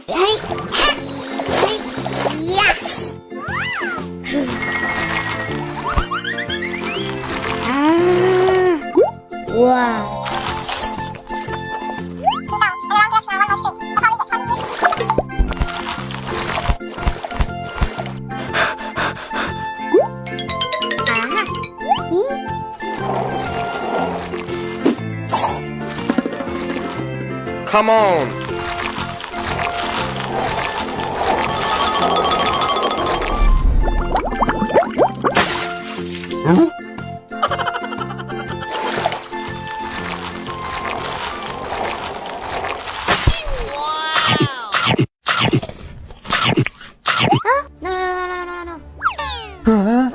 Hey, hey, yeah. Wow. Come on. No, no, no, no, no, no. Huh?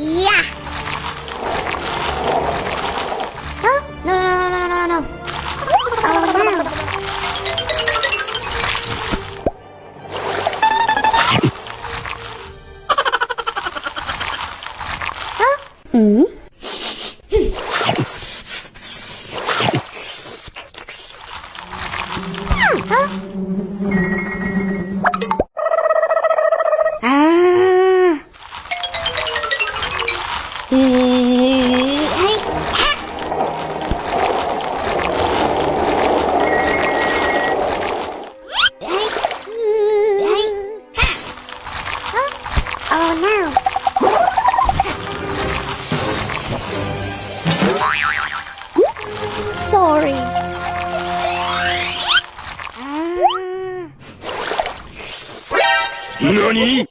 What? Yeah. Huh? No, no, no, no, no, no. Oh no. Huh? Hmm? Huh? Hey, oh no. Sorry. NANI?